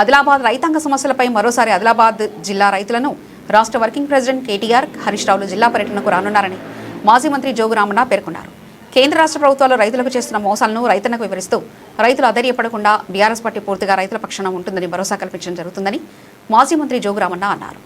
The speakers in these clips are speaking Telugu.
ఆదిలాబాద్ రైతాంగ సమస్యలపై మరోసారి ఆదిలాబాద్ జిల్లా రైతులను రాష్ట్ర వర్కింగ్ ప్రెసిడెంట్ కేటీఆర్ హరీష్ రావులు జిల్లా పర్యటనకు రానున్నారని మాజీ మంత్రి జోగు రామన్న పేర్కొన్నారు. కేంద్ర రాష్ట్ర ప్రభుత్వాలు రైతులకు చేస్తున్న మోసాలను రైతన్నకు వివరిస్తూ రైతులు అధైర్యపడకుండా బీఆర్ఎస్ పార్టీ పూర్తిగా రైతుల పక్షాన ఉంటుందని భరోసా కల్పించడం జరుగుతుందని మాజీ మంత్రి జోగు రామన్న అన్నారు.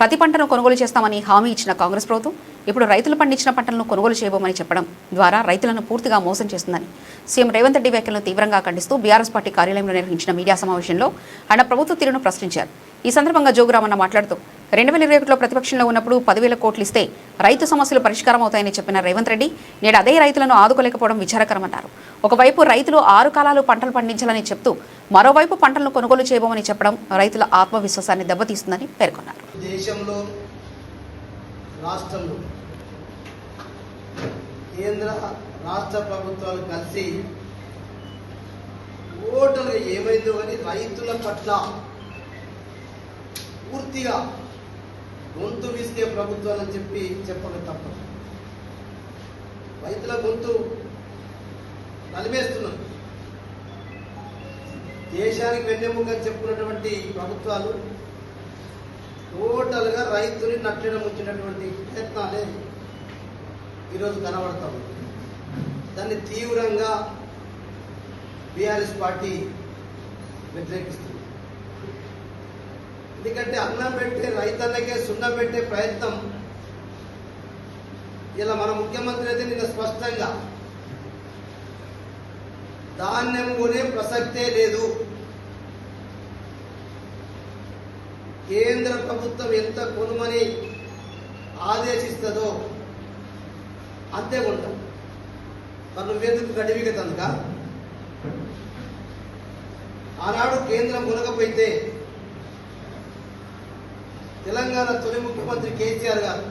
ప్రతి పంటను కొనుగోలు చేస్తామని హామీ ఇచ్చిన కాంగ్రెస్ ప్రభుత్వం ఇప్పుడు రైతులు పండించిన పంటలను కొనుగోలు చేయబోమని చెప్పడం ద్వారా రైతులను పూర్తిగా మోసం చేస్తుందని సీఎం రేవంత్ రెడ్డి వ్యాఖ్యలను తీవ్రంగా ఖండిస్తూ బీఆర్ఎస్ పార్టీ కార్యాలయంలో నిర్వహించిన మీడియా సమావేశంలో ఆయన ప్రభుత్వ తీరును ప్రశ్నించారు. ఈ సందర్భంగా జోగురామన్న మాట్లాడుతూ 2021లో ప్రతిపక్షంలో ఉన్నప్పుడు 10,000 కోట్లు ఇస్తే రైతు సమస్యలు పరిష్కారం అవుతాయని చెప్పిన రేవంత్ రెడ్డి నేడు అదే రైతులను ఆదుకోలేకపోవడం విచారకరమన్నారు. ఒకవైపు రైతులు 6 కాలాలు పంటలు పండించాలని చెప్తూ మరోవైపు పంటలను కొనుగోలు చేయబోమని చెప్పడం రైతుల ఆత్మవిశ్వాసాన్ని దెబ్బతీస్తుందని పేర్కొన్నారు. దేశంలో రాష్ట్రంలో కేంద్ర రాష్ట్ర ప్రభుత్వాలు కలిసి టోటల్గా ఏమైందో కానీ రైతుల పట్ల పూర్తిగా గొంతు విసిగే ప్రభుత్వాలని చెప్పక తప్పదు. రైతుల గొంతు నలిమేస్తున్నారు. దేశానికి వెన్నెముక చెప్పుకున్నటువంటి ప్రభుత్వాలు టోటల్గా రైతుని నట్టడం వచ్చినటువంటి ప్రయత్నాలే ఈరోజు కనబడతాం. దాన్ని తీవ్రంగా బీఆర్ఎస్ పార్టీ వ్యతిరేకిస్తుంది. ఎందుకంటే అన్నం పెట్టే రైతన్నకే సున్నం పెట్టే ప్రయత్నం ఇలా మన ముఖ్యమంత్రి అయితే నిన్న స్పష్టంగా ధాన్యం కొనే ప్రసక్తే లేదు, కేంద్ర ప్రభుత్వం ఎంత కొనుమని ఆదేశిస్తుందో అంతే కొంటాం. మరి నువ్వెందుకు గడివిగా తందుక ఆనాడు కేంద్రం కొనకపోతే తెలంగాణ తొలి ముఖ్యమంత్రి కేసీఆర్ గారు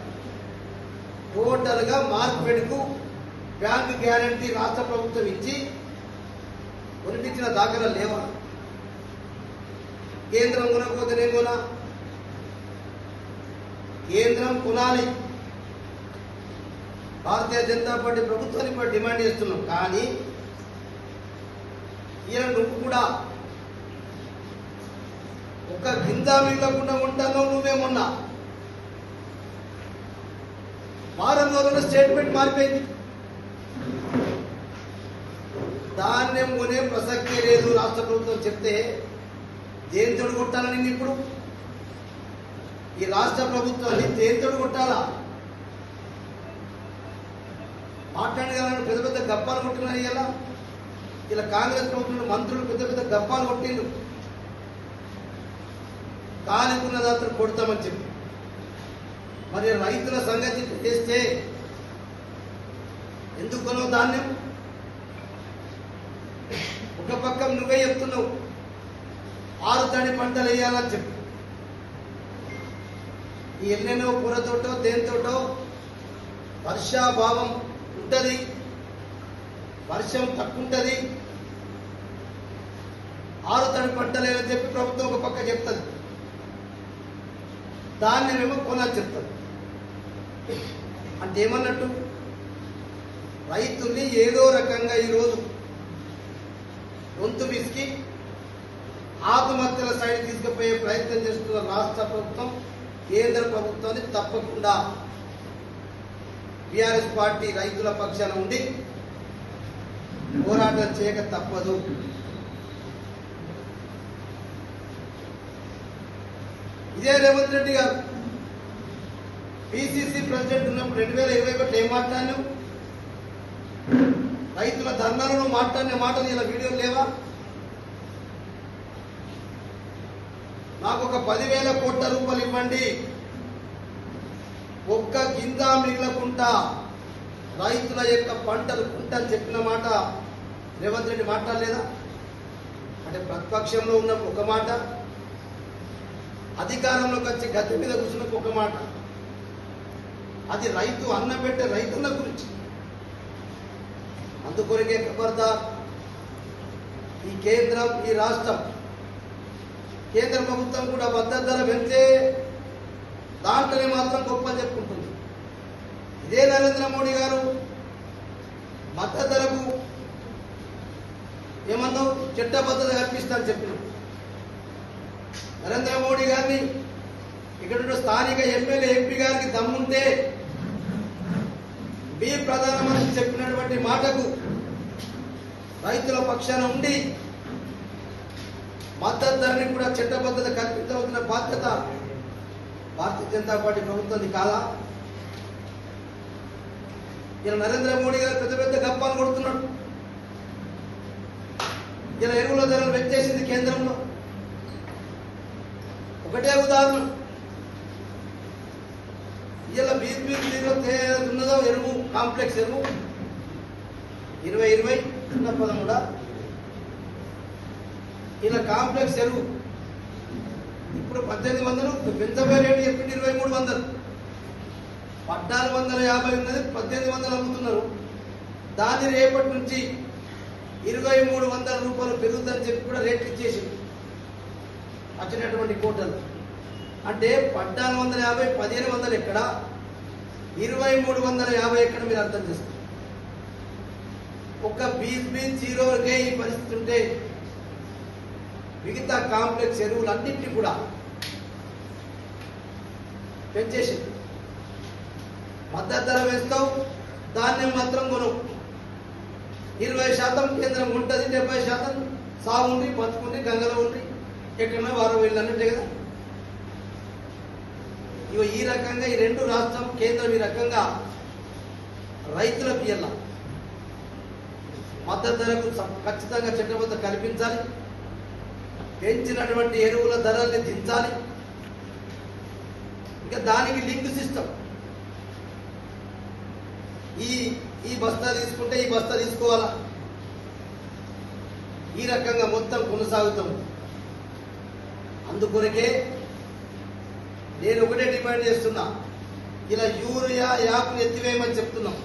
టోటల్గా మార్కెట్కు బ్యాంకు గ్యారంటీ రాష్ట్ర ప్రభుత్వం ఇచ్చి కొనిపించిన దాఖలా లేవా? కేంద్రం కొనకపోతేనే కొనా? కేంద్రం కొనాలి. భారతీయ జనతా పార్టీ ప్రభుత్వాన్ని కూడా డిమాండ్ చేస్తున్నాం. కానీ ఈయన నువ్వు కూడా ఒక గింజ మిగలకుండా ఉంటానో నువ్వేమన్నా వారం రోజుల్లో స్టేట్మెంట్ మారిపోయింది. ధాన్యం కొనే ప్రసక్తే లేదు రాష్ట్ర ప్రభుత్వం చెప్తే దేనితోడు కొట్టాలని ఇప్పుడు ఈ రాష్ట్ర ప్రభుత్వాన్ని దేనితోడు కొట్టాలా? మాట్లాడగలను పెద్ద పెద్ద గప్పాలు కొట్టినారు. ఇలా కాంగ్రెస్ ప్రభుత్వంలో మంత్రులు పెద్ద పెద్ద గప్పాలు కొట్టిండ్రు. కాలికున్న దాంతో కొడతామని చెప్పి మరి రైతుల సంగతి చేస్తే ఎందుకనో ధాన్యం ఒక పక్క నువ్వే చెప్తున్నావు 6 తడి పంటలు వేయాలని చెప్పి ఈ ఎన్నెన్నో కూరతోటో దేనితోటో వర్షాభావం ఉంటుంది, వర్షం తక్కువ ఉంటుంది, 6 తడి పంటలు వేయాలని చెప్పి ప్రభుత్వం ఒక పక్క చెప్తుంది. ధాన్యమేమో కొనాలి చెప్తారు. అంటే ఏమన్నట్టు రైతుల్ని ఏదో రకంగా ఈరోజు గొంతు విసికి ఆత్మహత్యల సైడ్ తీసుకుపోయే ప్రయత్నం చేస్తున్న రాష్ట్ర ప్రభుత్వం కేంద్ర ప్రభుత్వాన్ని తప్పకుండా బీఆర్ఎస్ పార్టీ రైతుల పక్షాన ఉండి పోరాటం చేయక తప్పదు. ఇదే రేవంత్ రెడ్డి గారు పిసిసి ప్రెసిడెంట్ ఉన్నప్పుడు 2021 ఏం మాట్లాడినావు? రైతుల ధర్నాలను మాట్లాడిన మాటలు ఇలా వీడియోలు లేవా? నాకు ఒక 10,000 కోట్ల రూపాయలు ఇవ్వండి, ఒక్క గింజ మిగలకుండా రైతుల యొక్క పంటలు కుంటని చెప్పిన మాట రేవంత్ రెడ్డి మాట్లాడలేదా? అంటే ప్రతిపక్షంలో ఉన్నప్పుడు ఒక మాట, అధికారంలోకి వచ్చి గద్దె మీద కూర్చున్నప్పుడు ఒక మాట. అది రైతు అన్నం పెట్టే రైతుల గురించి. అందుకొరకే ఖబర్దార్ ఈ కేంద్రం ఈ రాష్ట్రం కేంద్ర ప్రభుత్వం కూడా మద్దతు ధర పెంచే దాంట్లోనే మాత్రం గొప్ప చెప్పుకుంటుంది. ఇదే నరేంద్ర మోడీ గారు మద్దతు ధరకు ఏమన్నావు? చట్టబద్ధత కల్పిస్తాను చెప్పినాం. నరేంద్ర మోడీ గారిని ఇక్కడ స్థానిక ఎమ్మెల్యే ఎంపీ గారికి దమ్ముంటే మీ ప్రధానమంత్రి చెప్పినటువంటి మాటకు రైతుల పక్షాన ఉండి మద్దతు ధరని కూడా చట్టబద్ధత కల్పించవలసిన బాధ్యత భారతీయ జనతా పార్టీ ప్రభుత్వం కాదా? ఇలా నరేంద్ర మోడీ గారు పెద్ద పెద్ద గప్పాలు కొడుతున్నాడు. ఇలా ఎరువుల ధరలు పెంచేసింది కేంద్రంలో. ఒకటే ఉదాహరణ, ఇలా ఉన్నదో ఎరువు కాంప్లెక్స్ ఎరువు 2020 చిన్న పదం కూడా ఇలా కాంప్లెక్స్ ఎరువు ఇప్పుడు 1800 పెంచబోయే రేటు చెప్పింది 2300, 1450 ఉన్నది 1800 అమ్ముతున్నారు. దాని రేపటి నుంచి 2300 రూపాయలు పెరుగుతుందని చెప్పి కూడా రేట్లు ఇచ్చేసి వచ్చినటువంటి కోటలు. అంటే 1450 1500 ఎక్కడ, 2350 ఎక్కడ మీరు అర్థం చేస్తారు. ఒక్క బీజ్ ఈ పరిస్థితి ఉంటే మిగతా కాంప్లెక్స్ ఎరువులన్నింటినీ కూడా పెంచేసి మద్దతు ధర వేస్తావు, ధాన్యం మాత్రం కొను. 20% కేంద్రం ఉంటుంది, 70% సాగు ఉండి బతుకుండి గంగలో ఉండి ఎక్కడన్నా వారు వీళ్ళు అన్నట్టే కదా. ఇవి ఈ రకంగా ఈ రెండు రాష్ట్రం కేంద్రం ఈ రకంగా రైతులకు ఇయ్యాల మద్దతు ధరకు ఖచ్చితంగా చట్టబద్ధ కల్పించాలి, పెంచినటువంటి ఎరువుల ధరల్ని దించాలి. ఇంకా దానికి లింక్ సిస్టమ్, ఈ బస్తా తీసుకుంటే ఈ బస్తా తీసుకోవాలా, ఈ రకంగా మొత్తం కొనసాగుతాం. అందుకొరకే నేను ఒకటే డిమాండ్ చేస్తున్నా, ఇలా యూరియా యాప్ను ఎత్తివేయమని చెప్తున్నాం.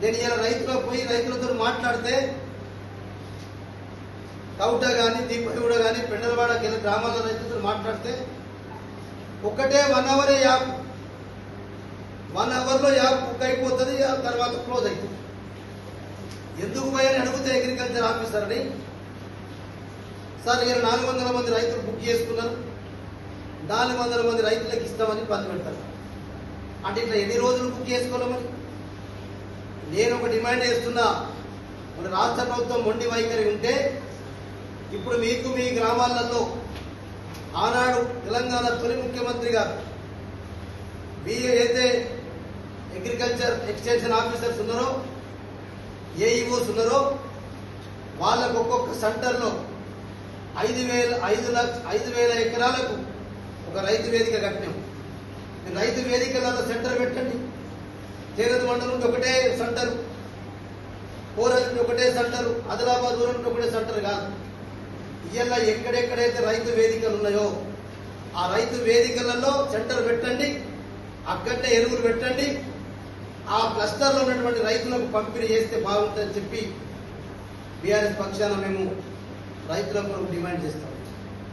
నేను ఇలా రైతులతో మాట్లాడితే కౌట కానీ దీపగూడ కానీ పెండలవాడ గ్రామాల రైతులతో మాట్లాడితే ఒకటే 1 అవర్ యాప్, 1 అవర్లో యాప్ బుక్ అయిపోతుంది, ఆ తర్వాత క్లోజ్ అవుతుంది. ఎందుకు పోయని అడిగితే అగ్రికల్చర్ ఆఫీసర్ అని, సార్ ఇలా 400 మంది రైతులు బుక్ చేసుకున్నారు, 400 మంది రైతులకు ఇస్తామని బంద్ పెడతారు. అంటే ఇట్లా ఎన్ని రోజులు బుక్ చేసుకోవాలని నేను ఒక డిమాండ్ చేస్తున్నా. మన రాష్ట్ర ప్రభుత్వం మొండి వైఖరి ఉంటే ఇప్పుడు మీకు మీ గ్రామాలలో ఆనాడు తెలంగాణ తొలి ముఖ్యమంత్రి గారు ఏదైతే అగ్రికల్చర్ ఎక్స్టెన్షన్ ఆఫీసర్స్ ఉన్నారో, ఏఈఓస్ ఉన్నారో, వాళ్ళకు ఒక్కొక్క సెంటర్లో 5,000 ఎకరాలకు ఒక రైతు వేదిక కట్టినాం. రైతు వేదికలలో సెంటర్ పెట్టండి. చేరదు మండలం నుండి ఒకటే సెంటర్, కోరల్ నుండి ఒకటే సెంటర్, ఆదిలాబాద్ దూరం నుండి ఒకటే సెంటర్ కాదు. ఇవాళ ఎక్కడెక్కడైతే రైతు వేదికలు ఉన్నాయో ఆ రైతు వేదికలలో సెంటర్ పెట్టండి, అక్కడనే ఎరువులు పెట్టండి. ఆ క్లస్టర్లో ఉన్నటువంటి రైతులకు పంపిణీ చేస్తే బాగుంటుందని చెప్పి బీఆర్ఎస్ పక్షాన మేము రైతుల కొరకు డిమాండ్ చేస్తాం.